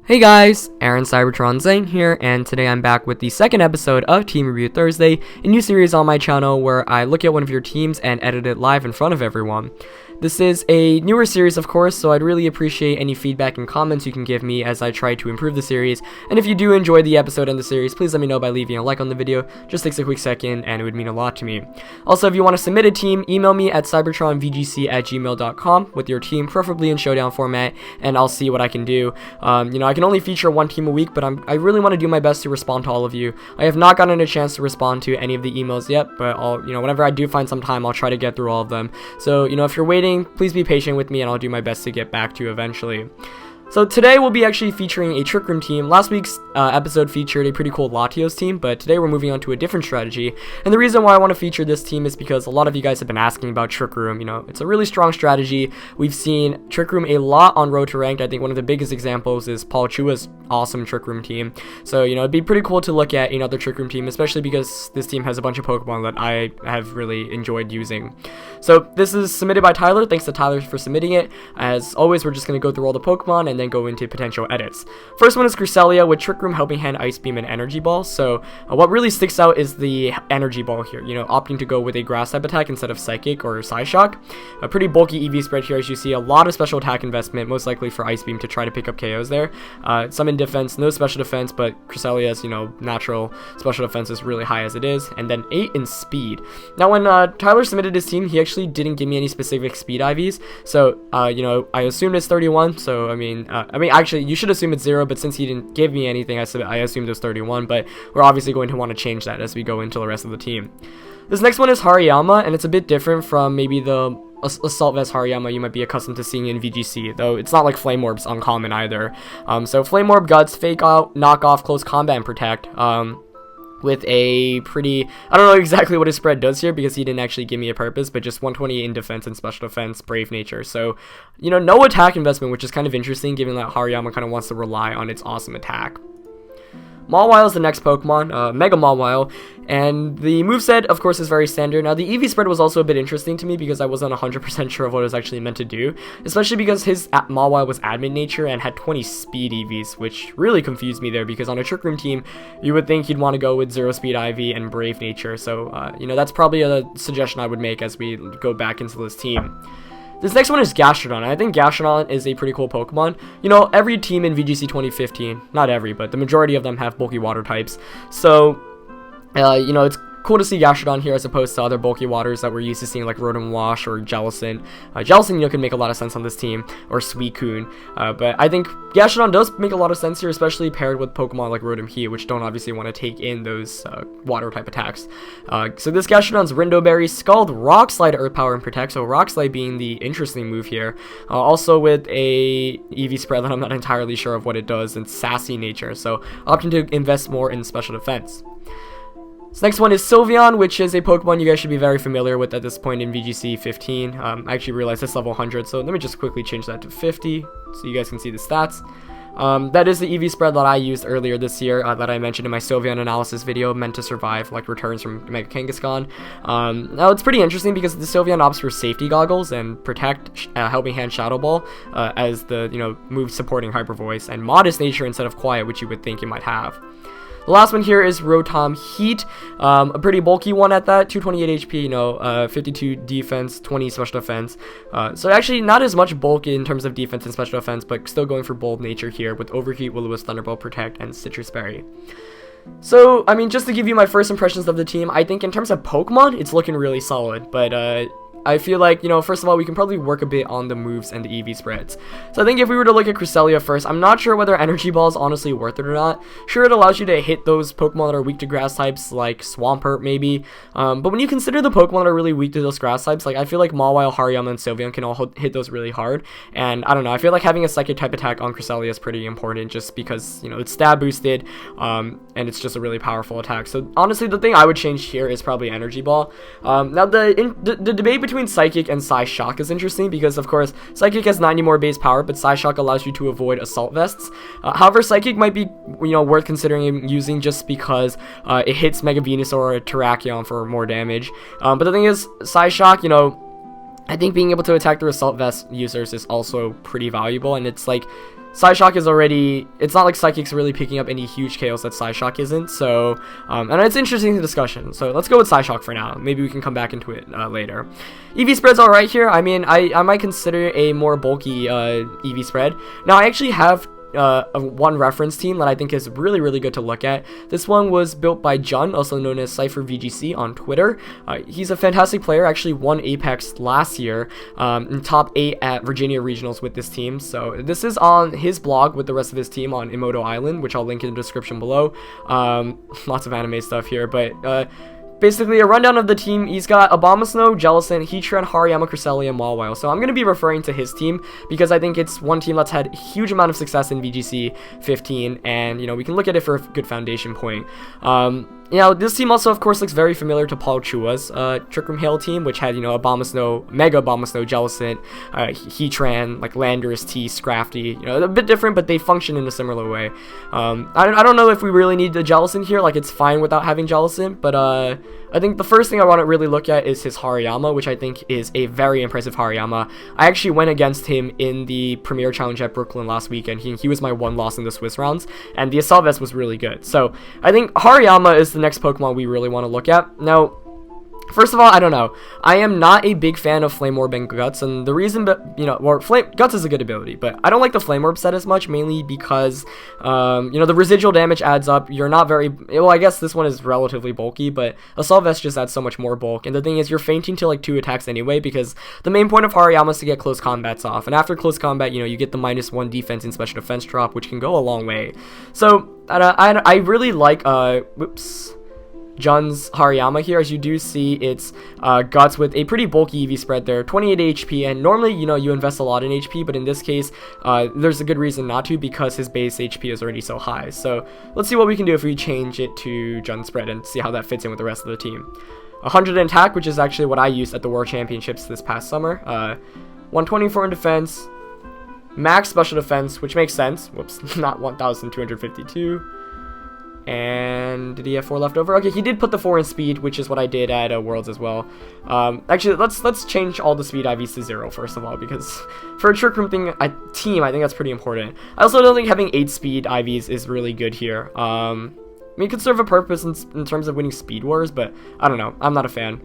Hey guys, Aaron Cybertron Zane here, and today I'm back with the second episode of Team Review Thursday, a new series on my channel where I look at one of your teams and edit it live in front of everyone. This is a newer series, of course, so I'd really appreciate any feedback and comments you can give me as I try to improve the series, and if you do enjoy the episode and the series, please let me know by leaving a like on the video. Just takes a quick second, and it would mean a lot to me. Also, if you want to submit a team, email me at cybertronvgc@gmail.com with your team, preferably in showdown format, and I'll see what I can do. I can only feature one team a week, but I really want to do my best to respond to all of you. I have not gotten a chance to respond to any of the emails yet, but whenever I do find some time, I'll try to get through all of them. So, if you're waiting, please be patient with me and I'll do my best to get back to you eventually. So today we'll be actually featuring a Trick Room team. Last week's episode featured a pretty cool Latios team, but today we're moving on to a different strategy. And the reason why I want to feature this team is because a lot of you guys have been asking about Trick Room. It's a really strong strategy. We've seen Trick Room a lot on Road to Ranked. I think one of the biggest examples is Paul Chua's awesome Trick Room team. So, it'd be pretty cool to look at another Trick Room team, especially because this team has a bunch of Pokemon that I have really enjoyed using. So this is submitted by Tyler. Thanks to Tyler for submitting it. As always, we're just going to go through all the Pokemon and then go into potential edits. First one is Cresselia with Trick Room, Helping Hand, Ice Beam, and Energy Ball. So what really sticks out is the Energy Ball here, opting to go with a Grass type attack instead of Psychic or Psyshock. A pretty bulky EV spread here, as you see a lot of special attack investment, most likely for Ice Beam to try to pick up KOs there. Some in defense, no special defense, but Cresselia's, natural special defense is really high as it is. And then 8 in speed. Now when Tyler submitted his team, he actually didn't give me any specific speed IVs. So, I assumed it's 31. So, actually, you should assume it's 0, but since he didn't give me anything, I assumed it was 31, but we're obviously going to want to change that as we go into the rest of the team. This next one is Hariyama, and it's a bit different from maybe the Assault Vest Hariyama you might be accustomed to seeing in VGC, though it's not like Flame Orb's uncommon either. So Flame Orb, Guts, Fake Out, Knock Off, Close Combat, and Protect. With a pretty, I don't know exactly what his spread does here because he didn't actually give me a purpose, but just 128 in defense and special defense, Brave Nature. So, no attack investment, which is kind of interesting given that Hariyama kind of wants to rely on its awesome attack. Mawile is the next Pokemon, Mega Mawile, and the moveset, of course, is very standard. Now, the EV spread was also a bit interesting to me because I wasn't 100% sure of what it was actually meant to do, especially because his Mawile was Admin Nature and had 20 speed EVs, which really confused me there because on a Trick Room team, you would think he'd want to go with 0 speed IV and Brave Nature, so, that's probably a suggestion I would make as we go back into this team. This next one is Gastrodon, and I think Gastrodon is a pretty cool Pokemon. Every team in VGC 2015, not every, but the majority of them have bulky water types. So, it's cool to see Gastrodon here as opposed to other bulky waters that we're used to seeing like Rotom Wash or Jellicent. Jellicent, could make a lot of sense on this team, or Suicune. But I think Gastrodon does make a lot of sense here, especially paired with Pokemon like Rotom-Heat, which don't obviously want to take in those water type attacks. So this Gastrodon's Rindo Berry, Scald, Rock Slide, Earth Power, and Protect. So Rock Slide being the interesting move here. Also with a EV spread that I'm not entirely sure of what it does, and Sassy Nature. So opting to invest more in special defense. This next one is Sylveon, which is a Pokemon you guys should be very familiar with at this point in VGC 15. I actually realized it's level 100, so let me just quickly change that to 50 so you guys can see the stats. That is the EV spread that I used earlier this year that I mentioned in my Sylveon analysis video, meant to survive like returns from Mega Kangaskhan. Now it's pretty interesting because the Sylveon opts for Safety Goggles and Protect, Helping Hand, Shadow Ball as the move supporting Hyper Voice, and Modest Nature instead of Quiet, which you would think you might have. The last one here is Rotom-Heat, a pretty bulky one at that, 228 HP, 52 defense, 20 special defense. So actually not as much bulk in terms of defense and special defense, but still going for bold nature here with Overheat, Will-O-Wisp, Thunderbolt, Protect, and Citrus Berry. So, just to give you my first impressions of the team, I think in terms of Pokemon, it's looking really solid, but I feel like, first of all, we can probably work a bit on the moves and the EV spreads. So I think if we were to look at Cresselia first, I'm not sure whether Energy Ball is honestly worth it or not. Sure, it allows you to hit those Pokemon that are weak to grass types, like Swampert maybe. But when you consider the Pokemon that are really weak to those grass types, like I feel like Mawile, Hariyama, and Sylveon can all hit those really hard. And I don't know, I feel like having a Psychic type attack on Cresselia is pretty important just because, it's stab boosted, and it's just a really powerful attack. So honestly, the thing I would change here is probably Energy Ball. Now the debate between Psychic and Psyshock is interesting because, of course, Psychic has 90 more base power, but Psyshock allows you to avoid Assault Vests. However, Psychic might be, worth considering using just because it hits Mega Venusaur or Terrakion for more damage. But the thing is, Psyshock, I think being able to attack the Assault Vest users is also pretty valuable, and it's like Psyshock is already, it's not like Psychic's really picking up any huge KOs that Psyshock isn't, so, and it's interesting the discussion, so let's go with Psyshock for now. Maybe we can come back into it later. EV spread's alright here. I mean, I might consider a more bulky EV spread. Now, I actually have one reference team that I think is really good to look at. This one was built by Jun, also known as Cypher VGC on Twitter. He's a fantastic player, actually won Apex last year, in top 8 at Virginia Regionals with this team. So this is on his blog with the rest of his team on Imoto Island, which I'll link in the description below. Lots of anime stuff here, but basically, a rundown of the team. He's got Abomasnow, Jellicent, Heatran, Hariyama, Cresselia, and Mawile. So I'm going to be referring to his team because I think it's one team that's had a huge amount of success in VGC 15, and, you know, we can look at it for a good foundation point. You know, this team also, of course, looks very familiar to Paul Chua's Trick Room Hail team, which had, you know, Abomasnow, Mega Abomasnow, Jellicent, Heatran, like Landorus, T, Scrafty, you know, a bit different, but they function in a similar way. I don't know if we really need the Jellicent here, like, it's fine without having Jellicent, but I think the first thing I want to really look at is his Hariyama, which I think is a very impressive Hariyama. I actually went against him in the Premier Challenge at Brooklyn last weekend. He was my one loss in the Swiss rounds, and the Assault Vest was really good. So I think Hariyama is the next Pokemon we really want to look at. Now, first of all, I don't know. I am not a big fan of Flame Orb and Guts, and the reason, you know, Guts is a good ability, but I don't like the Flame Orb set as much, mainly because, you know, the residual damage adds up. You're not very, well, I guess this one is relatively bulky, but Assault Vest just adds so much more bulk, and the thing is, you're fainting to, like, 2 attacks anyway, because the main point of Hariyama is to get close combats off, and after close combat, you know, you get the -1 defense and special defense drop, which can go a long way. So, I really like, Jun's Hariyama here. As you do see, it's Guts with a pretty bulky EV spread there, 28 HP, and normally, you know, you invest a lot in HP, but in this case, there's a good reason not to, because his base HP is already so high. So let's see what we can do if we change it to Jun's spread and see how that fits in with the rest of the team. 100 in attack, which is actually what I used at the World Championships this past summer. 124 in defense, max special defense, which makes sense. Whoops, not 1,252. And did he have 4 left over? Okay, he did put the 4 in speed, which is what I did at Worlds as well. Actually, let's change all the speed IVs to 0 first of all, because for a Trick Room team, I think that's pretty important. I also don't think having 8 speed IVs is really good here. I mean, it could serve a purpose in terms of winning speed wars, but I don't know. I'm not a fan.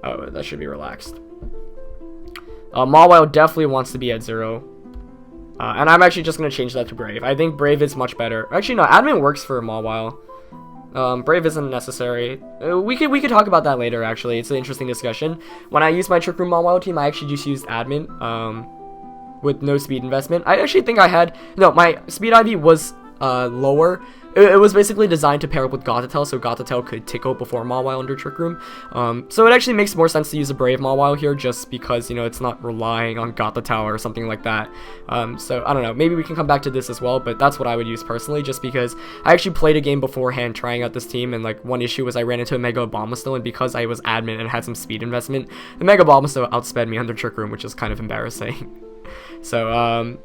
Oh, that should be relaxed. Mawile definitely wants to be at 0. And I'm actually just going to change that to Brave. I think Brave is much better. Actually, no, Admin works for Mawile. Brave isn't necessary. We could talk about that later, actually. It's an interesting discussion. When I used my Trick Room Mawile team, I actually just used Admin with no speed investment. I actually think I had... No, my speed IV was lower. It was basically designed to pair up with Gothitelle, so Gothitelle could tickle before Mawile under Trick Room. So it actually makes more sense to use a Brave Mawile here, just because, you know, it's not relying on Gothitelle or something like that. So I don't know, maybe we can come back to this as well, but that's what I would use personally, just because I actually played a game beforehand trying out this team, and like one issue was I ran into a Mega Abomasnow, and because I was admin and had some speed investment, the Mega Abomasnow outsped me under Trick Room, which is kind of embarrassing. So,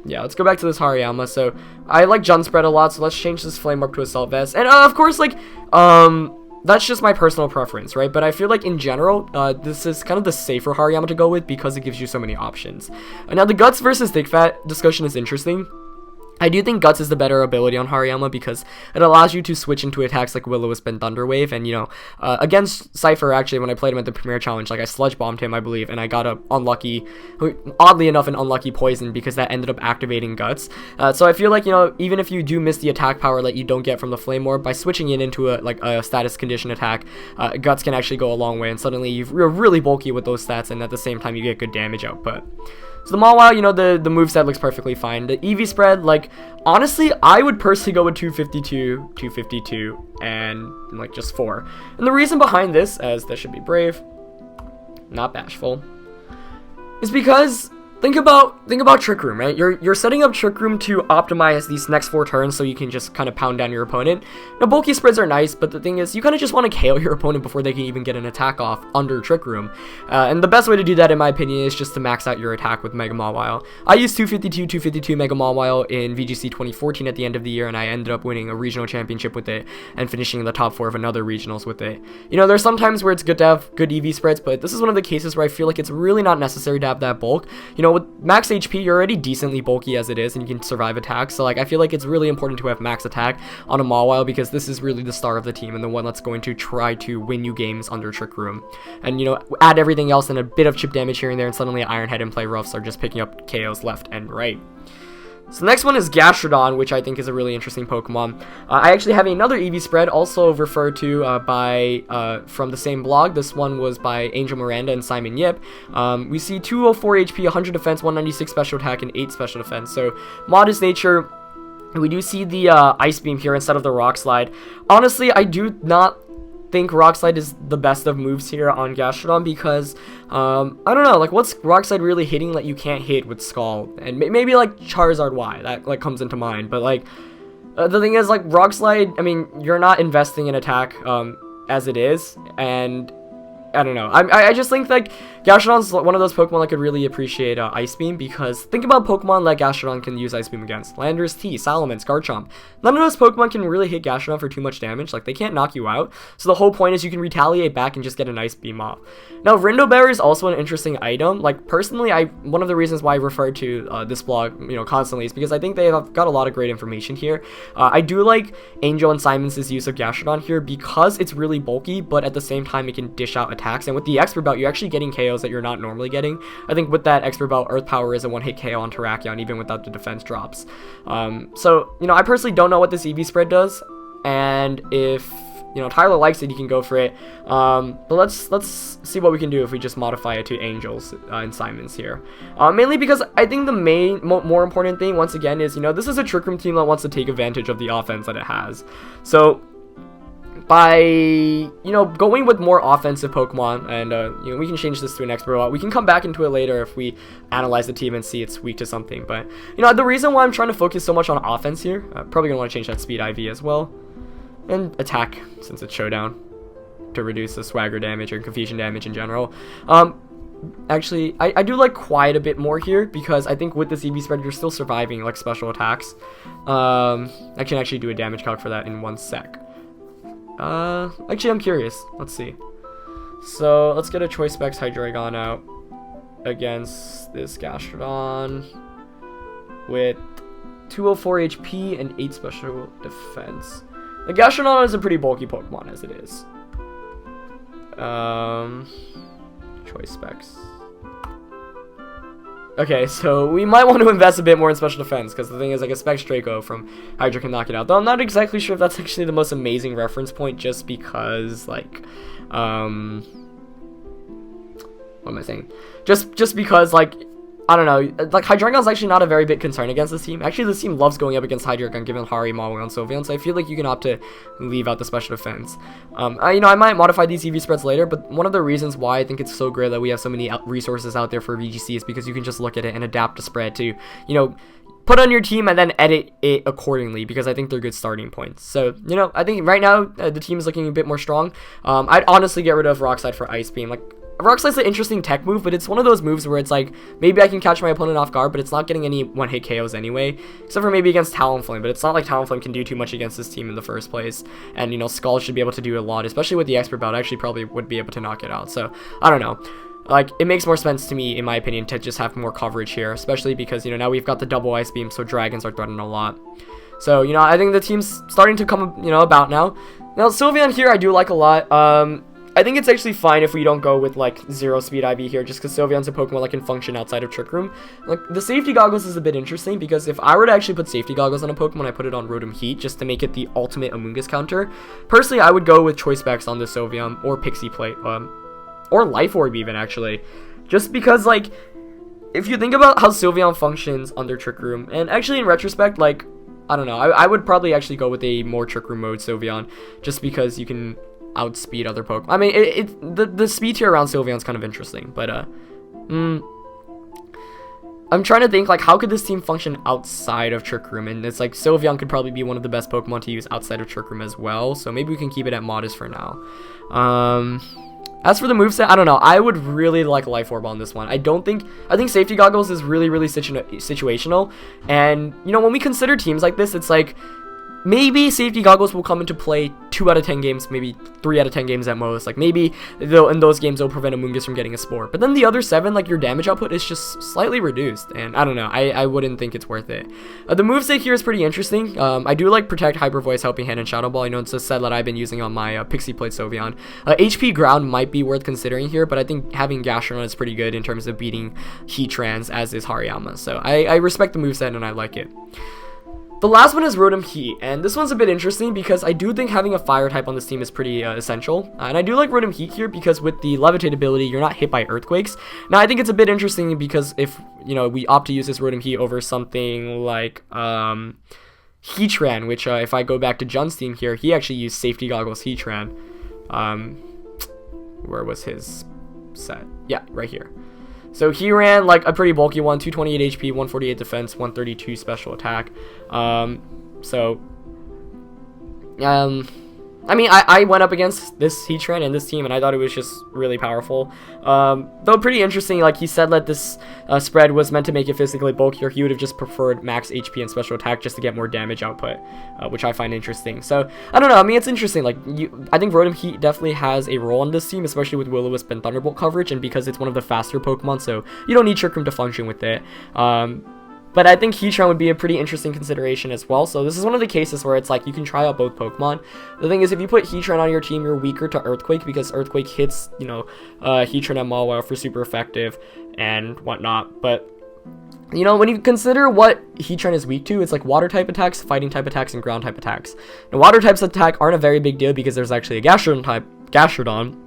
yeah, let's go back to this Hariyama. So, I like Jun spread a lot, so let's change this Flame Orb to Assault Vest. And, of course, like, that's just my personal preference, right? But I feel like, in general, this is kind of the safer Hariyama to go with because it gives you so many options. Now, the Guts versus Thick Fat discussion is interesting. I do think Guts is the better ability on Hariyama because it allows you to switch into attacks like Will-O-Wisp and Thunder Wave, and, you know, against Cypher, actually, when I played him at the Premier Challenge, like, I Sludge Bombed him, I believe, and I got a oddly enough, an unlucky Poison because that ended up activating Guts. So I feel like, you know, even if you do miss the attack power that you don't get from the Flame Orb, by switching it into a status condition attack, Guts can actually go a long way, and suddenly you're really bulky with those stats, and at the same time, you get good damage output. So the Mawile, you know, the moveset looks perfectly fine. The EV spread, like, honestly, I would personally go with 252, 252, and, like, just 4. And the reason behind this, as this should be Brave, not Bashful, is because... Think about Trick Room, right? You're setting up Trick Room to optimize these next 4 turns so you can just kind of pound down your opponent. Now, bulky spreads are nice, but the thing is, you kind of just want to KO your opponent before they can even get an attack off under Trick Room. And the best way to do that, in my opinion, is just to max out your attack with Mega Mawile. I used 252 Mega Mawile in VGC 2014 at the end of the year, and I ended up winning a regional championship with it and finishing in the top 4 of another regionals with it. You know, there's some times where it's good to have good EV spreads, but this is one of the cases where I feel like it's really not necessary to have that bulk. You know, know, with max HP, you're already decently bulky as it is, and you can survive attacks. So, like, I feel like it's really important to have max attack on a Mawile, because this is really the star of the team and the one that's going to try to win you games under Trick Room. And, you know, add everything else and a bit of chip damage here and there, and suddenly Iron Head and Play Roughs are just picking up KOs left and right. So the next one is Gastrodon, which I think is a really interesting Pokemon. I actually have another EV spread, also referred to from the same blog. This one was by Angel Miranda and Simon Yip. We see 204 HP, 100 defense, 196 special attack, and 8 special defense. So Modest Nature. We do see the Ice Beam here instead of the Rock Slide. Honestly, I do not think Rock Slide is the best of moves here on Gastrodon, because I don't know, like, what's Rock Slide really hitting that you can't hit with Skull? And maybe like Charizard Y, that like comes into mind. But like the thing is, like, Rock Slide, I mean, you're not investing in attack as it is, and I don't know. I just think like Gastrodon's one of those Pokemon that could really appreciate Ice Beam, because think about Pokemon that Gastrodon can use Ice Beam against. Landorus T, Salamence, Garchomp. None of those Pokemon can really hit Gastrodon for too much damage. Like, they can't knock you out. So the whole point is you can retaliate back and just get an Ice Beam off. Now, Rindobear is also an interesting item. Like, personally, one of the reasons why I refer to this blog, you know, constantly is because I think they have got a lot of great information here. I do like Angel and Simon's use of Gastrodon here because it's really bulky, but at the same time it can dish out attacks. And with the Expert Belt, you're actually getting KOs that you're not normally getting. I think with that Expert Belt, Earth Power is a one-hit KO on Terrakion, even without the defense drops. So, you know, I personally don't know what this EV spread does, and if, you know, Tyler likes it, he can go for it. But let's see what we can do if we just modify it to Angels and Simons here. Mainly because I think the more important thing, once again, is, you know, this is a Trick Room team that wants to take advantage of the offense that it has. So by, you know, going with more offensive Pokemon, and you know, we can change this to an Expert Belt. We can come back into it later if we analyze the team and see it's weak to something. But, you know, the reason why I'm trying to focus so much on offense here, probably gonna want to change that Speed IV as well, and attack since it's Showdown to reduce the swagger damage or confusion damage in general. Actually, I do like Quiet a bit more here, because I think with this EV spread you're still surviving like special attacks. I can actually do a damage calc for that in 1 sec. Actually, I'm curious. Let's see. So let's get a Choice Specs Hydreigon out against this Gastrodon with 204 HP and 8 special defense. The Gastrodon is a pretty bulky Pokemon as it is. Choice Specs. Okay, so we might want to invest a bit more in special defense, because the thing is, like, a Specs Draco from Hydra can knock it out. Though I'm not exactly sure if that's actually the most amazing reference point, just because, like, what am I saying? Just because, like, I don't know, like, Hydreigon's actually not a very big concern against this team. Actually, this team loves going up against Hydreigon, given Hariy, Mawile, and Sylveon, so I feel like you can opt to leave out the special defense. You know, I might modify these EV spreads later, but one of the reasons why I think it's so great that we have so many resources out there for VGC is because you can just look at it and adapt the spread to, you know, put on your team and then edit it accordingly, because I think they're good starting points. So, you know, I think right now the team is looking a bit more strong. I'd honestly get rid of Rock Slide for Ice Beam. Like, Rock Slide's an interesting tech move, but it's one of those moves where it's like, maybe I can catch my opponent off guard, but it's not getting any one-hit KOs anyway, except for maybe against Talonflame. But it's not like Talonflame can do too much against this team in the first place, and, you know, Skull should be able to do a lot, especially with the Expert Belt. Actually probably would be able to knock it out. So I don't know, like, it makes more sense to me, in my opinion, to just have more coverage here, especially because, you know, now we've got the double Ice Beam, so Dragons are threatened a lot. So, you know, I think the team's starting to come, you know, about now. Now, Sylveon here I do like a lot. I think it's actually fine if we don't go with, like, 0 Speed IV here, just because Sylveon's a Pokemon that can function outside of Trick Room. Like, the Safety Goggles is a bit interesting, because if I were to actually put Safety Goggles on a Pokemon, I put it on Rotom-Heat, just to make it the ultimate Amoonguss counter. Personally, I would go with Choice Specs on the Sylveon, or Pixie Plate, or Life Orb even, actually. Just because, like, if you think about how Sylveon functions under Trick Room, and actually in retrospect, like, I don't know, I would probably actually go with a more Trick Room mode Sylveon, just because you can outspeed other Pokemon. I mean, the speed tier around Sylveon's kind of interesting, but I'm trying to think, like, how could this team function outside of Trick Room? And it's like Sylveon could probably be one of the best Pokemon to use outside of Trick Room as well, so maybe we can keep it at Modest for now. As for the moveset, I don't know. I would really like Life Orb on this one. I think Safety Goggles is really, really situational. And, you know, when we consider teams like this, it's like, maybe safety goggles will come into play 2 out of 10 games, maybe 3 out of 10 games at most. Like, maybe though in those games they'll prevent Amoonguss from getting a spore. But then the other 7, like, your damage output is just slightly reduced, and I don't know, I wouldn't think it's worth it. The moveset here is pretty interesting. I do like Protect, Hyper Voice, Helping Hand, and Shadow Ball. I know it's a set that I've been using on my Pixie Plate Sylveon. HP Ground might be worth considering here, but I think having Gastrodon is pretty good in terms of beating Heatran, as is Hariyama. So I respect the moveset and I like it. The last one is Rotom-Heat, and this one's a bit interesting because I do think having a fire type on this team is pretty essential. And I do like Rotom-Heat here because with the Levitate ability, you're not hit by earthquakes. Now, I think it's a bit interesting because if, you know, we opt to use this Rotom-Heat over something like Heatran, which if I go back to Jun's team here, he actually used Safety Goggles Heatran. Where was his set? Yeah, right here. So he ran like a pretty bulky one, 228 HP, 148 defense, 132 special attack. I mean, I went up against this Heatran and this team, and I thought it was just really powerful. Though pretty interesting, like he said that this spread was meant to make it physically bulkier. He would have just preferred max HP and special attack just to get more damage output, which I find interesting. So, I don't know, I mean, it's interesting. Like, I think Rotom-Heat definitely has a role on this team, especially with Will-O-Wisp and Thunderbolt coverage, and because it's one of the faster Pokemon, so you don't need Trick Room to function with it. But I think Heatran would be a pretty interesting consideration as well. So this is one of the cases where it's like you can try out both Pokemon. The thing is, if you put Heatran on your team, you're weaker to Earthquake because Earthquake hits, you know, Heatran and Mawile for super effective and whatnot. But, you know, when you consider what Heatran is weak to, it's like water type attacks, fighting type attacks, and ground type attacks. Now, water types attack aren't a very big deal because there's actually a Gastrodon,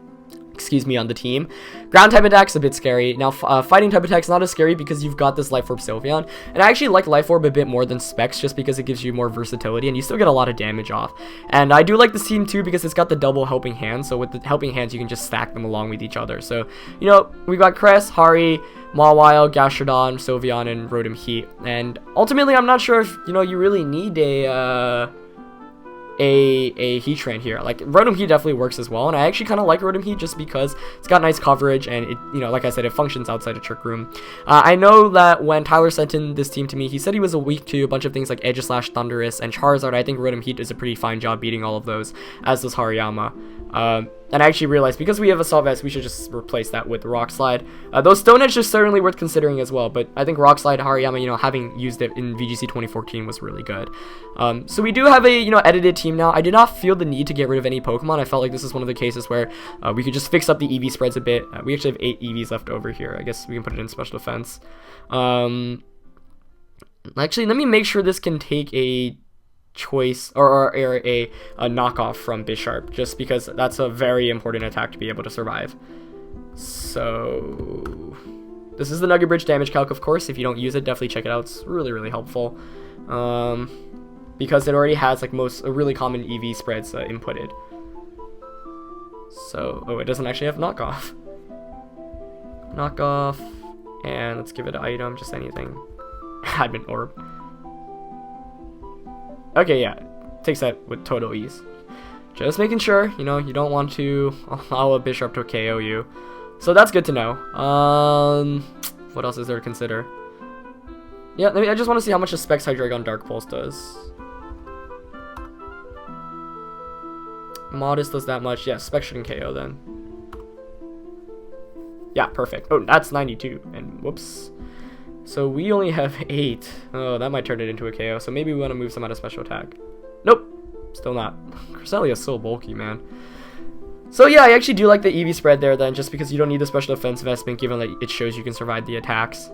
excuse me, on the team. Ground type attack's a bit scary. Now, fighting type attack's not as scary because you've got this Life Orb Sylveon, and I actually like Life Orb a bit more than Specs just because it gives you more versatility and you still get a lot of damage off. And I do like this team too because it's got the double helping hands, so with the helping hands you can just stack them along with each other. So, you know, we've got Cress, Hariy, Mawile, Gastrodon, Sylveon, and Rotom-Heat. And ultimately, I'm not sure if, you know, you really need a Heatran here. Like, Rotom-Heat definitely works as well, and I actually kind of like Rotom-Heat just because it's got nice coverage and it, you know, like I said, it functions outside of Trick Room. I know that when Tyler sent in this team to me, he said he was weak to a bunch of things like Aegislash, Thundurus, and Charizard. I think Rotom-Heat does a pretty fine job beating all of those, as does Hariyama. And I actually realized because we have Assault Vest, we should just replace that with Rock Slide. Though Stone Edge is certainly worth considering as well, but I think Rock Slide, Hariyama, you know, having used it in VGC 2014 was really good. So we do have a, you know, edited team now. I did not feel the need to get rid of any Pokemon. I felt like this is one of the cases where we could just fix up the EV spreads a bit. We actually have 8 EVs left over here. I guess we can put it in Special Defense. Actually, let me make sure this can take a choice or a knockoff from Bisharp, just because that's a very important attack to be able to survive. So this is the Nugget Bridge damage calc, of course. If you don't use it, definitely check it out. It's really, really helpful because it already has like most really common EV spreads inputted. So, oh, it doesn't actually have knockoff. And let's give it an item, just anything. Admin Orb. Okay, yeah, takes that with total ease. Just making sure, you know, you don't want to allow a Bisharp to KO you. So that's good to know. What else is there to consider? Yeah, I just want to see how much a Specs Hydreigon Dark Pulse does. Modest does that much. Yeah, Specs shouldn't KO then. Yeah, perfect. Oh, that's 92. And whoops. So we only have 8. Oh, that might turn it into a KO. So maybe we want to move some out of special attack. Nope. Still not. Cresselia is so bulky, man. So yeah, I actually do like the EV spread there then, just because you don't need the special defense investment, given that it shows you can survive the attacks.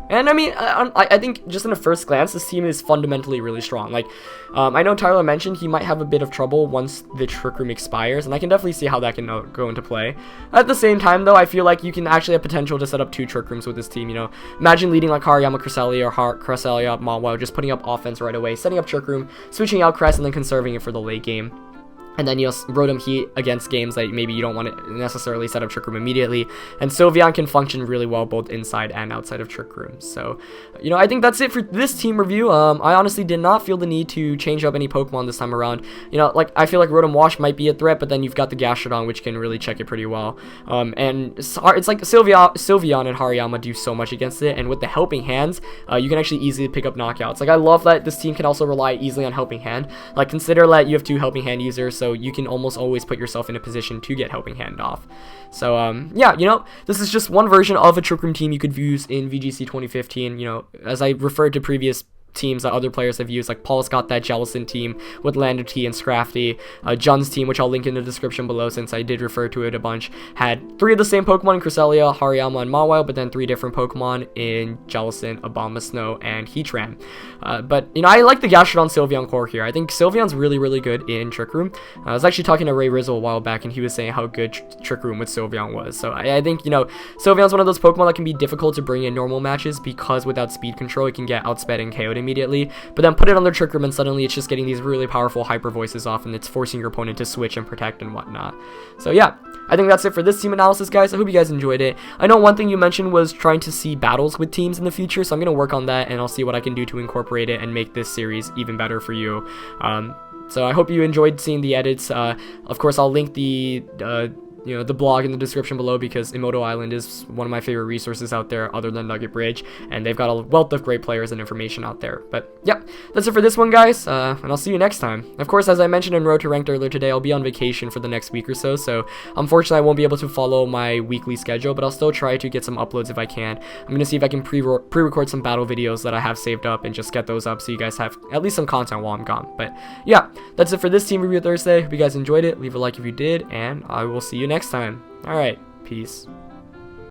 And I mean, I think just in a first glance, this team is fundamentally really strong. Like, I know Tyler mentioned he might have a bit of trouble once the Trick Room expires, and I can definitely see how that can go into play. At the same time, though, I feel like you can actually have potential to set up 2 Trick Rooms with this team, you know. Imagine leading like Hariyama, Cresselia, or Cresselia, Mawile, just putting up offense right away, setting up Trick Room, switching out Cress, and then conserving it for the late game. And then, Rotom-Heat against games that maybe you don't want to necessarily set up Trick Room immediately. And Sylveon can function really well both inside and outside of Trick Room. So, I think that's it for this team review. I honestly did not feel the need to change up any Pokemon this time around. I feel like Rotom Wash might be a threat, but then you've got the Gastrodon, which can really check it pretty well. And it's like Sylveon and Hariyama do so much against it. And with the Helping Hands, you can actually easily pick up knockouts. Like, I love that this team can also rely easily on Helping Hand. Like, consider that you have 2 Helping Hand users, so you can almost always put yourself in a position to get Helping Hand off. So, yeah, this is just one version of a Trick Room team you could use in VGC 2015. As I referred to previous teams that other players have used, like Paul's got that Jellicent team with Landerty and Scrafty. Jun's team, which I'll link in the description below since I did refer to it a bunch, had 3 of the same Pokemon in Cresselia, Hariyama, and Mawile, but then 3 different Pokemon in Jellicent, Abomasnow, and Heatran. But, I like the Gastrodon Sylveon core here. I think Sylveon's really, really good in Trick Room. I was actually talking to Ray Rizzle a while back, and he was saying how good Trick Room with Sylveon was. So I think, Sylveon's one of those Pokemon that can be difficult to bring in normal matches because without speed control, it can get outsped and KO'd immediately, but then put it on their Trick Room and suddenly it's just getting these really powerful hyper voices off and it's forcing your opponent to switch and protect and whatnot. So yeah, I think that's it for this team analysis, guys. I hope you guys enjoyed it. I know one thing you mentioned was trying to see battles with teams in the future, so I'm going to work on that and I'll see what I can do to incorporate it and make this series even better for you. So I hope you enjoyed seeing the edits. Of course, I'll link the blog in the description below because Emoto Island is one of my favorite resources out there other than Nugget Bridge, and they've got a wealth of great players and information out there. But yeah, that's it for this one, guys, and I'll see you next time. Of course, as I mentioned in Road to Ranked earlier today, I'll be on vacation for the next week or so unfortunately I won't be able to follow my weekly schedule, but I'll still try to get some uploads if I can. I'm going to see if I can pre-record some battle videos that I have saved up and just get those up so you guys have at least some content while I'm gone. But yeah, that's it for this Team Review Thursday. Hope you guys enjoyed it. Leave a like if you did, and I will see you next time. Alright, peace.